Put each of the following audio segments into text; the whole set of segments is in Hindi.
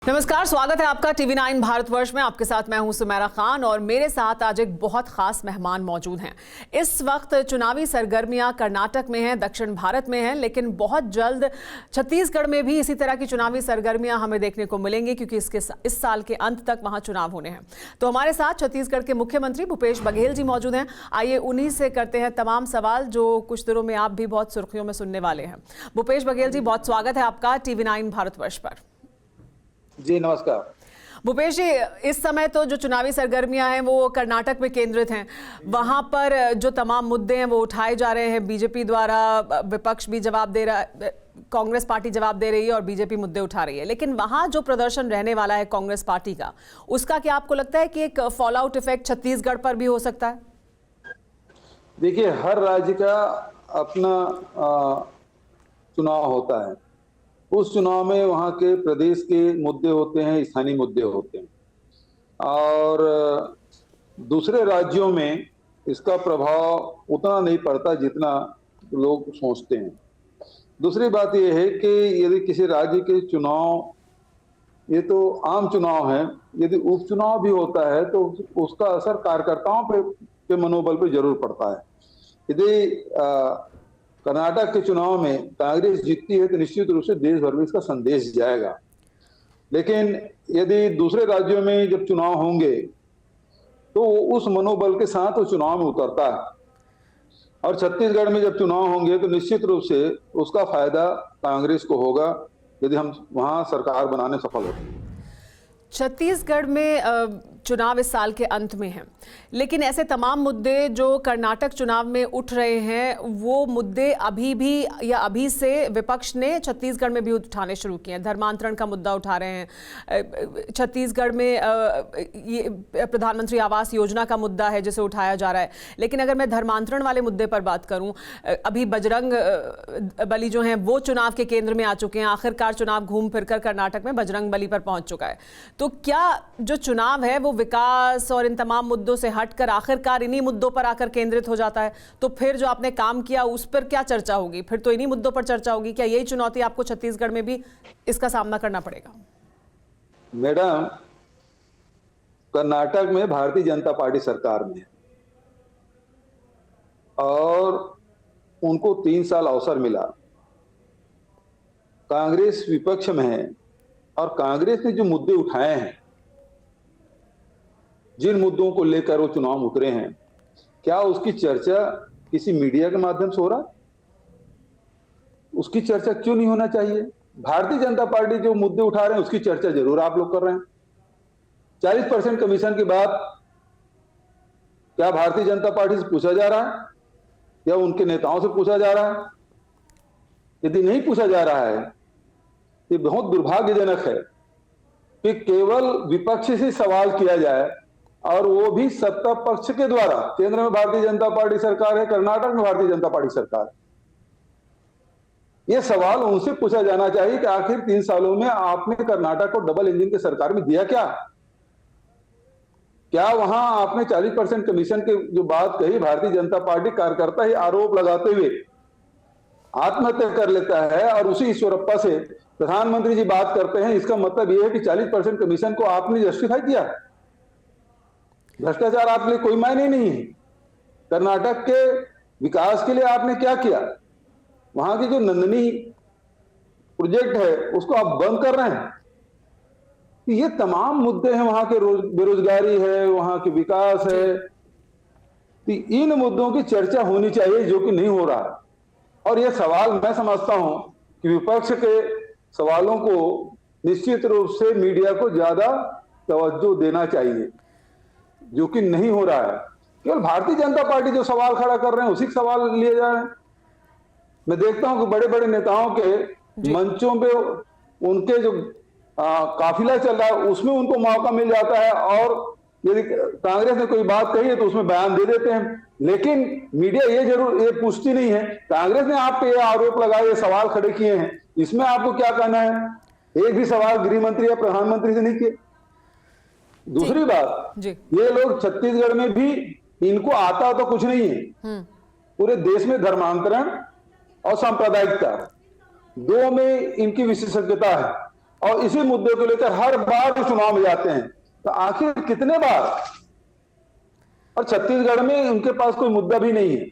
नमस्कार, स्वागत है आपका TV9 भारतवर्ष में। आपके साथ मैं हूं सुमेरा खान और मेरे साथ आज एक बहुत खास मेहमान मौजूद हैं। इस वक्त चुनावी सरगर्मियां कर्नाटक में हैं, दक्षिण भारत में हैं, लेकिन बहुत जल्द छत्तीसगढ़ में भी इसी तरह की चुनावी सरगर्मियां हमें देखने को मिलेंगी क्योंकि इस साल के अंत तक वहां चुनाव होने हैं। तो हमारे साथ छत्तीसगढ़ के मुख्यमंत्री भूपेश बघेल जी मौजूद हैं। आइए उन्हीं से करते हैं तमाम सवाल जो कुछ दिनों में आप भी बहुत सुर्खियों में सुनने वाले हैं। भूपेश बघेल जी, बहुत स्वागत है आपका TV9 भारतवर्ष पर। जी नमस्कार। भूपेश जी, इस समय तो जो चुनावी सरगर्मियां हैं वो कर्नाटक में केंद्रित हैं। वहां पर जो तमाम मुद्दे हैं वो उठाए जा रहे हैं बीजेपी द्वारा, विपक्ष भी जवाब दे रहा है, कांग्रेस पार्टी जवाब दे रही है और बीजेपी मुद्दे उठा रही है। लेकिन वहां जो प्रदर्शन रहने वाला है कांग्रेस पार्टी का, उसका क्या आपको लगता है कि एक फॉल आउट इफेक्ट छत्तीसगढ़ पर भी हो सकता है? देखिए, हर राज्य का अपना चुनाव होता है। उस चुनाव में वहाँ के प्रदेश के मुद्दे होते हैं, स्थानीय मुद्दे होते हैं और दूसरे राज्यों में इसका प्रभाव उतना नहीं पड़ता जितना लोग सोचते हैं। दूसरी बात यह है कि यदि किसी राज्य के चुनाव, ये तो आम चुनाव है, यदि उपचुनाव भी होता है तो उसका असर कार्यकर्ताओं पे मनोबल पर जरूर पड़ता है। यदि कर्नाटक के चुनाव में कांग्रेस जीतती है तो निश्चित रूप से देश भर में इसका संदेश जाएगा। लेकिन यदि दूसरे राज्यों में जब चुनाव होंगे तो उस मनोबल के साथ वो चुनाव में उतरता है और छत्तीसगढ़ में जब चुनाव होंगे तो निश्चित रूप से उसका फायदा कांग्रेस को होगा यदि हम वहां सरकार बनाने सफल होते हैं। छत्तीसगढ़ में चुनाव इस साल के अंत में हैं, लेकिन ऐसे तमाम मुद्दे जो कर्नाटक चुनाव में उठ रहे हैं वो मुद्दे अभी से विपक्ष ने छत्तीसगढ़ में भी उठाने शुरू किए हैं। धर्मांतरण का मुद्दा उठा रहे हैं छत्तीसगढ़ में, ये प्रधानमंत्री आवास योजना का मुद्दा है जिसे उठाया जा रहा है। लेकिन अगर मैं धर्मांतरण वाले मुद्दे पर बात करूं, अभी बजरंग बली जो हैं वो चुनाव के केंद्र में आ चुके हैं। आखिरकार चुनाव घूम फिरकर कर्नाटक में बजरंग बली पर पहुंच चुका है। तो क्या जो चुनाव है वो विकास और इन तमाम मुद्दों से हटकर आखिरकार इन्हीं मुद्दों पर आकर केंद्रित हो जाता है? तो फिर जो आपने काम किया उस पर क्या चर्चा होगी? फिर तो इन्हीं मुद्दों पर चर्चा होगी। क्या यही चुनौती आपको छत्तीसगढ़ में भी इसका सामना करना पड़ेगा? मैडम, कर्नाटक में भारतीय जनता पार्टी सरकार में है और उनको 3 साल अवसर मिला। कांग्रेस विपक्ष में है और कांग्रेस ने जो मुद्दे उठाए हैं, जिन मुद्दों को लेकर वो चुनाव उतरे हैं, क्या उसकी चर्चा किसी मीडिया के माध्यम से हो रहा? उसकी चर्चा क्यों नहीं होना चाहिए? भारतीय जनता पार्टी जो मुद्दे उठा रहे हैं उसकी चर्चा जरूर आप लोग कर रहे हैं। 40% कमीशन की बात क्या भारतीय जनता पार्टी से पूछा जा रहा है या उनके नेताओं से पूछा जा रहा है? यदि नहीं पूछा जा रहा है, ये बहुत दुर्भाग्यजनक है कि केवल विपक्ष से सवाल किया जाए और वो भी सत्ता पक्ष के द्वारा। केंद्र में भारतीय जनता पार्टी सरकार है, कर्नाटक में भारतीय जनता पार्टी सरकार है। ये सवाल उनसे पूछा जाना चाहिए कि आखिर 3 सालों में आपने कर्नाटक को डबल इंजन की सरकार में दिया क्या? क्या वहां आपने 40% कमीशन की जो बात कही, भारतीय जनता पार्टी कार्यकर्ता ही आरोप लगाते हुए आत्महत्या कर लेता है और उसी ईश्वरप्पा से प्रधानमंत्री जी बात करते हैं, इसका मतलब यह है कि 40% कमीशन को आपने जस्टिफाई किया। भ्रष्टाचार आपके लिए कोई मायने नहीं है। कर्नाटक के विकास के लिए आपने क्या किया? वहां की जो नंदनी प्रोजेक्ट है उसको आप बंद कर रहे हैं। ये तमाम मुद्दे हैं, वहां के बेरोजगारी है, वहां के विकास है। इन मुद्दों की चर्चा होनी चाहिए जो कि नहीं हो रहा। और यह सवाल मैं समझता हूं कि विपक्ष के सवालों को निश्चित रूप से मीडिया को ज्यादा तवज्जो देना चाहिए, जो कि नहीं हो रहा है। केवल भारतीय जनता पार्टी जो सवाल खड़ा कर रहे हैं उसी के सवाल लिए जा रहे हैं। मैं देखता हूं कि बड़े बड़े नेताओं के मंचों पे उनके जो काफिला चल रहा है उसमें उनको मौका मिल जाता है और यदि कांग्रेस ने कोई बात कही है तो उसमें बयान दे देते हैं। लेकिन मीडिया ये पूछती नहीं है कांग्रेस ने आप पे ये आरोप लगाए, ये सवाल खड़े किए हैं, इसमें आपको क्या कहना है? एक भी सवाल गृह मंत्री या प्रधानमंत्री से नहीं किए। दूसरी बात, ये लोग छत्तीसगढ़ में भी इनको आता तो कुछ नहीं है। पूरे देश में धर्मांतरण और सांप्रदायिकता दो में इनकी विशेषज्ञता है। और इसी मुद्दे को लेकर हर बार चुनाव में जाते हैं। तो आखिर कितने बार? और छत्तीसगढ़ में उनके पास कोई मुद्दा भी नहीं है।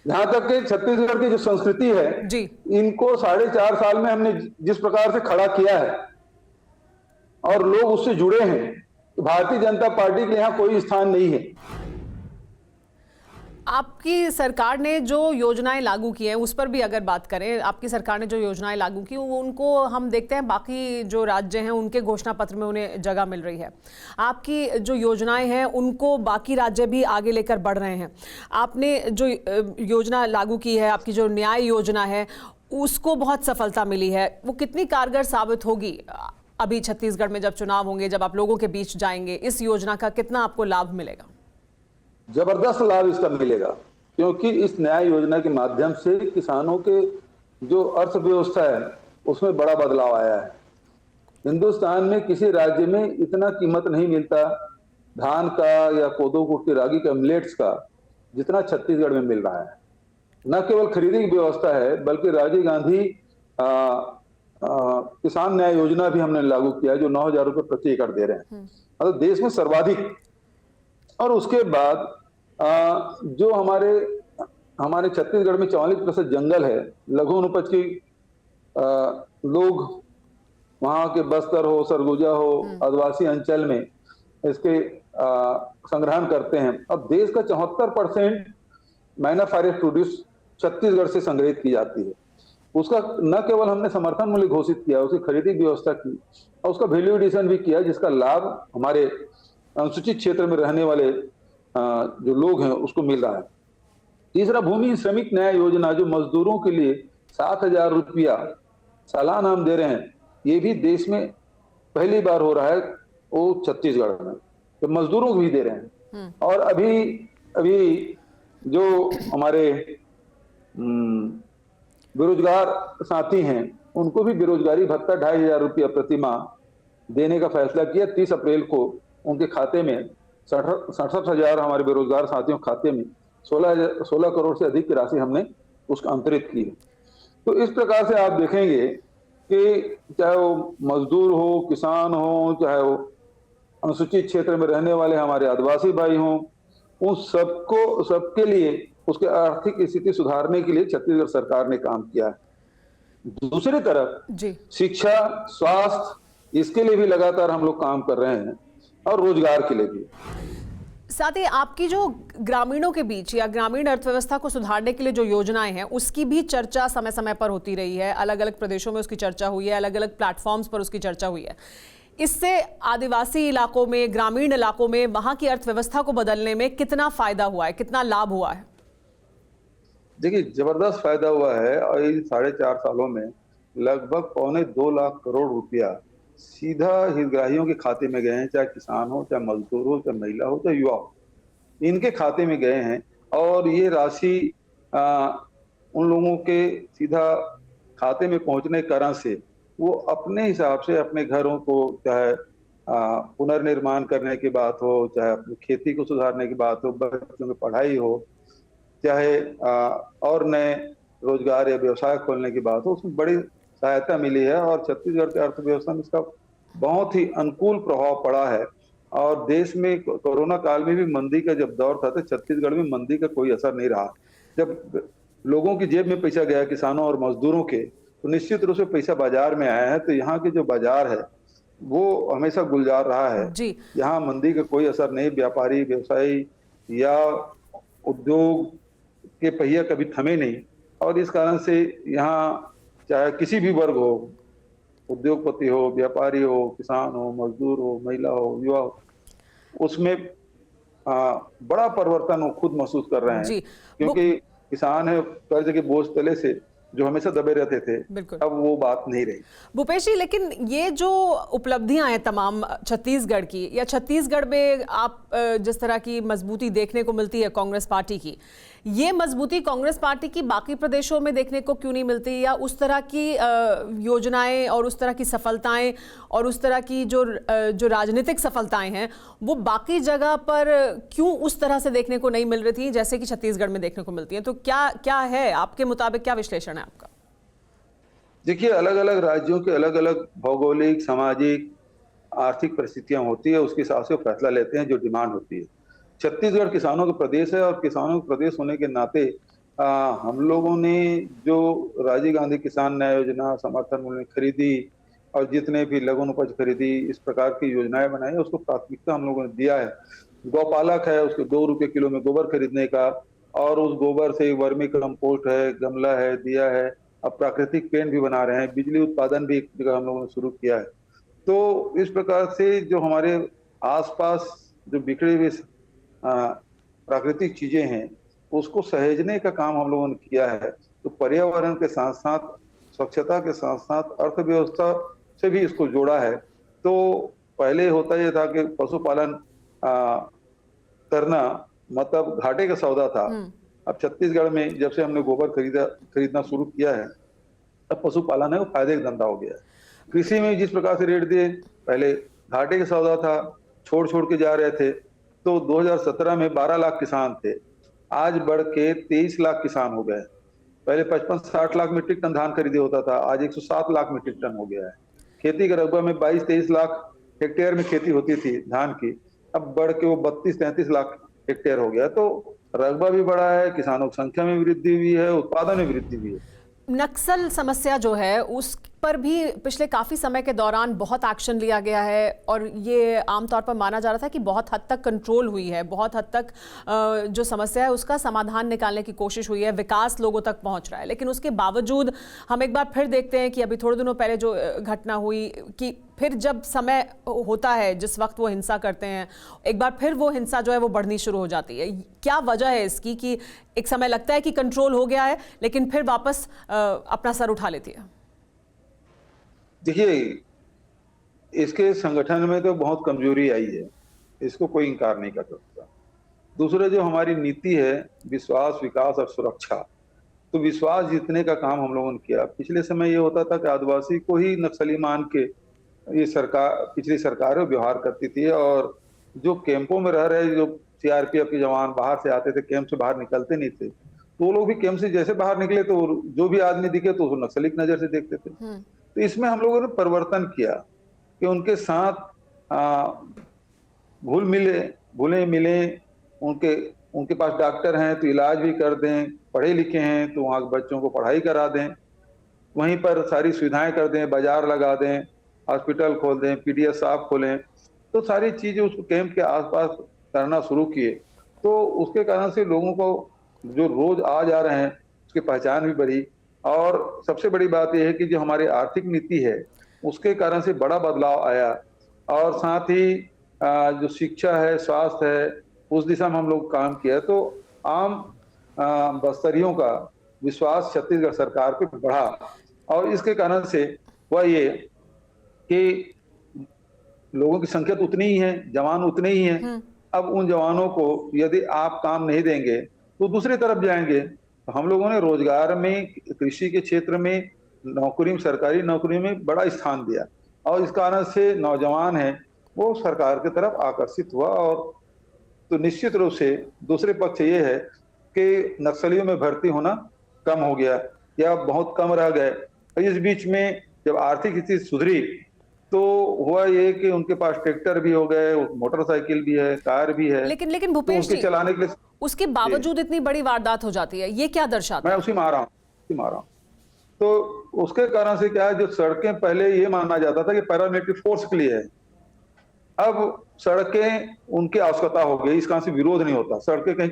जहां तक कि छत्तीसगढ़ की जो संस्कृति है जी, इनको 4.5 साल में हमने जिस प्रकार से खड़ा किया है और लोग उससे जुड़े हैं, तो भारतीय जनता पार्टी के यहाँ कोई स्थान नहीं है। आपकी सरकार ने जो योजनाएं लागू की हैं उस पर भी अगर बात करें, आपकी सरकार ने जो योजनाएं लागू की वो उनको हम देखते हैं बाकी जो राज्य हैं उनके घोषणा पत्र में उन्हें जगह मिल रही है। आपकी जो योजनाएं हैं उनको बाकी राज्य भी आगे लेकर बढ़ रहे हैं। आपने जो योजना लागू की है, आपकी जो न्याय योजना है, उसको बहुत सफलता मिली है। वो कितनी कारगर साबित होगी अभी छत्तीसगढ़ में जब चुनाव होंगे, जब आप लोगों के बीच जाएंगे, इस योजना का कितना आपको लाभ मिलेगा? जबरदस्त लाभ इसका मिलेगा, क्योंकि इस न्याय योजना के माध्यम से किसानों के जो अर्थव्यवस्था है उसमें बड़ा बदलाव आया है। हिंदुस्तान में किसी राज्य में इतना कीमत नहीं मिलता धान का या कोदो कुटकी रागी का, मिलेट्स का, जितना छत्तीसगढ़ में मिल रहा है। न केवल खरीदी की व्यवस्था है बल्कि राजीव गांधी किसान न्याय योजना भी हमने लागू किया है, जो 9,000 रुपए प्रति एकड़ दे रहे हैं, मतलब देश में सर्वाधिक। और उसके बाद जो हमारे छत्तीसगढ़ में 44% जंगल है, लघु अनुपज की लोग वहां के बस्तर हो, सरगुजा हो, आदिवासी अंचल में इसके संग्रहण करते हैं। अब देश का 74% माइनर फॉरेस्ट प्रोड्यूस छत्तीसगढ़ से संग्रहित की जाती है। उसका न केवल हमने समर्थन मूल्य घोषित किया, उसकी खरीदी की व्यवस्था की और उसका वैल्यू एडिशन भी किया, जिसका लाभ हमारे अनुसूचित क्षेत्र में रहने वाले जो लोग हैं उसको मिल रहा है। तीसरा, भूमि श्रमिक न्याय योजना, जो मजदूरों के लिए 7,000 रुपया सालाना हम दे रहे हैं, ये भी देश में पहली बार हो रहा है, वो छत्तीसगढ़ में, तो मजदूरों को भी दे रहे हैं। और अभी जो हमारे बेरोजगार साथी हैं उनको भी बेरोजगारी भत्ता 2,500 रुपया प्रति माह देने का फैसला किया। 30 अप्रैल को उनके खाते में 67,000 हमारे बेरोजगार साथियों के खाते में 16 करोड़ से अधिक की राशि हमने उसका अंतरित की है। तो इस प्रकार से आप देखेंगे कि चाहे वो मजदूर हो, किसान हो, चाहे वो अनुसूचित क्षेत्र में रहने वाले हमारे आदिवासी भाई हों, उन सबके लिए उसके आर्थिक स्थिति सुधारने के लिए छत्तीसगढ़ सरकार ने काम किया है। दूसरी तरफ जी, शिक्षा, स्वास्थ्य, इसके लिए भी लगातार हम लोग काम कर रहे हैं और रोजगार के लिए भी। साथ ही आपकी जो ग्रामीणों के बीच या ग्रामीण अर्थव्यवस्था को सुधारने के लिए जो योजनाएं हैं उसकी भी चर्चा समय समय पर होती रही है। अलग अलग प्रदेशों में उसकी चर्चा हुई है, अलग अलग प्लेटफॉर्म्स पर उसकी चर्चा हुई है। इससे आदिवासी इलाकों में, ग्रामीण इलाकों में वहां की अर्थव्यवस्था को बदलने में कितना फायदा हुआ है, कितना लाभ हुआ है? देखिए, जबरदस्त फायदा हुआ है और इन 4.5 सालों में लगभग 2.25 लाख करोड़ रुपया सीधा हितग्राहियों के खाते में गए हैं, चाहे किसान हो, चाहे मजदूर हो, चाहे महिला हो, चाहे युवा हो, इनके खाते में गए हैं। और ये राशि उन लोगों के सीधा खाते में पहुंचने के कारण से वो अपने हिसाब से अपने घरों को, चाहे पुनर्निर्माण करने की बात हो, चाहे अपनी खेती को सुधारने की बात हो, बच्चों की पढ़ाई हो, चाहे और नए रोजगार या व्यवसाय खोलने की बात हो, उसमें बड़ी सहायता मिली है। और छत्तीसगढ़ की अर्थव्यवस्था में इसका बहुत ही अनुकूल प्रभाव पड़ा है। और देश में कोरोना काल में भी मंदी का जब दौर था तो छत्तीसगढ़ में मंदी का कोई असर नहीं रहा। जब लोगों की जेब में पैसा गया, किसानों और मजदूरों के, तो निश्चित रूप से पैसा बाजार में आया है। तो यहाँ के जो बाजार है वो हमेशा गुलजार रहा है। यहाँ मंदी का कोई असर नहीं, व्यापारी, व्यवसायी या उद्योग के पहिया कभी थमे नहीं। और इस कारण से यहाँ चाहे किसी भी वर्ग हो, उद्योगपति हो, व्यापारी हो, किसान हो, मजदूर हो, महिला हो, युवा हो, उसमें बड़ा परिवर्तन वो खुद महसूस कर रहे हैं। क्योंकि किसान है कर्ज के बोझ तले से जो हमेशा दबे रहते थे, अब वो बात नहीं रही। भूपेश जी, लेकिन ये जो उपलब्धियां हैं तमाम छत्तीसगढ़ की, या छत्तीसगढ़ में आप जिस तरह की मजबूती देखने को मिलती है कांग्रेस पार्टी की, ये मजबूती कांग्रेस पार्टी की बाकी प्रदेशों में देखने को क्यों नहीं मिलती? या उस तरह की योजनाएं और उस तरह की सफलताएं और उस तरह की जो राजनीतिक सफलताएं हैं वो बाकी जगह पर क्यों उस तरह से देखने को नहीं मिल रही थी जैसे कि छत्तीसगढ़ में देखने को मिलती है? तो क्या है आपके मुताबिक, क्या विश्लेषण है आपका? देखिए, अलग अलग राज्यों के अलग अलग भौगोलिक, सामाजिक, आर्थिक परिस्थितियां होती है, उसके हिसाब से वो फैसला लेते हैं जो डिमांड होती है। छत्तीसगढ़ किसानों का प्रदेश है और किसानों का प्रदेश होने के नाते हम लोगों ने जो राजीव गांधी किसान न्याय योजना, समर्थन मूल्य खरीदी और जितने भी लघु उपज खरीदी, इस प्रकार की योजनाएं बनाई है, उसको प्राथमिकता हम लोगों ने दिया है। गौपालक है, उसको 2 रुपए किलो में गोबर खरीदने का, और उस गोबर से वर्मी कंपोस्ट है, गमला है, दिया है। अब प्राकृतिक पेंट भी बना रहे हैं, बिजली उत्पादन भी एक जगह हम लोगों ने शुरू किया है। तो इस प्रकार से जो हमारे आसपास जो बिखरे हुए प्राकृतिक चीजें हैं, उसको सहेजने का काम हम लोगों ने किया है। तो पर्यावरण के साथ साथ, स्वच्छता के साथ साथ अर्थव्यवस्था से भी इसको जोड़ा है। तो पहले होता ये था कि पशुपालन करना मतलब घाटे का सौदा था। अब छत्तीसगढ़ में जब से हमने गोबर खरीदना शुरू किया है, अब पशुपालन है वो फायदे का धंधा हो गया है। कृषि में जिस प्रकार से रेट दिए, पहले घाटे का सौदा था, छोड़ छोड़ के जा रहे थे। तो 2017 में 12 लाख किसान थे, आज बढ़ के 23 लाख किसान हो गए। पहले 55-60 लाख मीट्रिक टन धान खरीदे होता था, आज 107 लाख मीट्रिक टन हो गया है। खेती का रकबा में 22-23 लाख हेक्टेयर में खेती होती थी धान की, अब बढ़ के वो 32-33 लाख हेक्टेयर हो गया। तो रकबा भी बढ़ा है, किसानों की संख्या में वृद्धि हुई है, उत्पादन में वृद्धि हुई है। नक्सल समस्या जो है उस पर भी पिछले काफ़ी समय के दौरान बहुत एक्शन लिया गया है और ये आमतौर पर माना जा रहा था कि बहुत हद तक कंट्रोल हुई है, बहुत हद तक जो समस्या है उसका समाधान निकालने की कोशिश हुई है, विकास लोगों तक पहुंच रहा है। लेकिन उसके बावजूद हम एक बार फिर देखते हैं कि अभी थोड़े दिनों पहले जो घटना हुई कि फिर जब समय होता है जिस वक्त वो हिंसा करते हैं, एक बार फिर वो हिंसा जो है वो बढ़नी शुरू हो जाती है। क्या वजह है इसकी कि एक समय लगता है कि कंट्रोल हो गया है लेकिन फिर वापस अपना सर उठा लेती है? देखिए, इसके संगठन में तो बहुत कमजोरी आई है, इसको कोई इंकार नहीं कर सकता। दूसरा जो हमारी नीति है, विश्वास, विकास और सुरक्षा, तो विश्वास जीतने का काम हम लोगों ने किया। पिछले समय ये होता था कि आदिवासी को ही नक्सली मान के ये सरकार, पिछली सरकारें व्यवहार करती थी, और जो कैंपों में रह रहे जो सीआरपीएफ के जवान बाहर से आते थे, कैंप से बाहर निकलते नहीं थे, तो वो लोग भी कैंप से जैसे बाहर निकले तो जो भी आदमी दिखे तो उसको नक्सली की नजर से देखते थे। तो इसमें हम लोगों ने परिवर्तन किया कि उनके साथ भूले मिले, उनके उनके पास डॉक्टर हैं तो इलाज भी कर दें, पढ़े लिखे हैं तो वहाँ के बच्चों को पढ़ाई करा दें, वहीं पर सारी सुविधाएं कर दें, बाजार लगा दें, हॉस्पिटल खोल दें, पीडीएस साहब खोलें। तो सारी चीजें उसको कैंप के आसपास करना शुरू किए। तो उसके कारण से लोगों को जो रोज आ जा रहे हैं उसकी पहचान भी बढ़ी, और सबसे बड़ी बात यह है कि जो हमारी आर्थिक नीति है उसके कारण से बड़ा बदलाव आया, और साथ ही जो शिक्षा है, स्वास्थ्य है, उस दिशा में हम लोग काम किया। तो आम बस्तरियों का विश्वास छत्तीसगढ़ सरकार पे बढ़ा, और इसके कारण से हुआ ये कि लोगों की संख्या तो उतनी ही है, जवान उतने ही हैं। अब उन जवानों को यदि आप काम नहीं देंगे तो दूसरी तरफ जाएंगे। तो हम लोगों ने रोजगार में, कृषि के क्षेत्र में, नौकरी में, सरकारी नौकरी में बड़ा स्थान दिया, और इस कारण से नौजवान है वो सरकार की तरफ आकर्षित हुआ। और तो निश्चित रूप से दूसरे पक्ष ये है कि नक्सलियों में भर्ती होना कम हो गया या बहुत कम रह गए। इस बीच में जब आर्थिक स्थिति सुधरी तो हुआ ये कि उनके पास ट्रैक्टर भी हो गए, मोटरसाइकिल भी है, कार भी है, लेकिन भूपेश तो जी, चलाने के लिए उसके बावजूद इतनी बड़ी वारदात हो जाती है, ये क्या दर्शाता है? मैं उसी में आ रहा हूँ। तो उसके कारण से क्या है, जो सड़कें पहले ये माना जाता था कि पैरामिलिट्री फोर्स के लिए है, अब सड़कें उनकी आवश्यकता हो गई, इस कारण से विरोध नहीं होता, सड़कें कहीं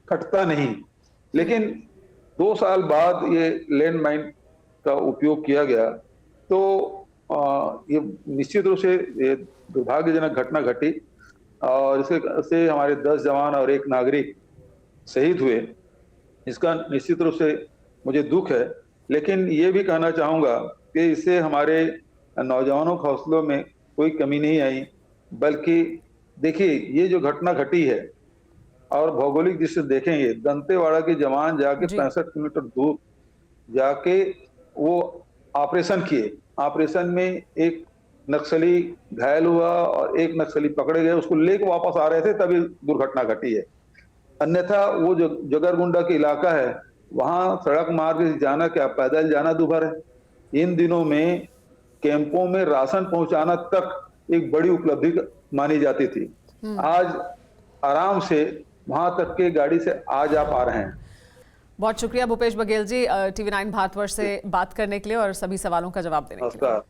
कटता नहीं। लेकिन 2 साल बाद ये लैंड माइन का उपयोग किया गया, तो ये निश्चित रूप से ये दुर्भाग्यजनक घटना घटी, और इसके से हमारे 10 जवान और 1 नागरिक शहीद हुए। इसका निश्चित रूप से मुझे दुख है, लेकिन ये भी कहना चाहूंगा कि इससे हमारे नौजवानों के हौसलों में कोई कमी नहीं आई, बल्कि देखिए ये जो घटना घटी है, और भौगोलिक दृष्टि से देखेंगे, दंतेवाड़ा के जवान जाके 65 किलोमीटर दूर जाके वो ऑपरेशन किए। ऑपरेशन में एक नक्सली घायल हुआ और 1 नक्सली पकड़े गए, उसको लेके वापस आ रहे थे तभी दुर्घटना घटी है। अन्यथा वो जो जगरगुंडा के इलाका है, वहां सड़क मार्ग से जाना क्या, पैदल जाना दूभर है। इन दिनों में कैंपों में राशन पहुंचाना तक एक बड़ी उपलब्धि मानी जाती थी। आज आराम से वहां तक के गाड़ी से आ जा पा रहे हैं। बहुत शुक्रिया भूपेश बघेल जी, TV9 भारतवर्ष से बात करने के लिए और सभी सवालों का जवाब देने के लिए। नमस्कार।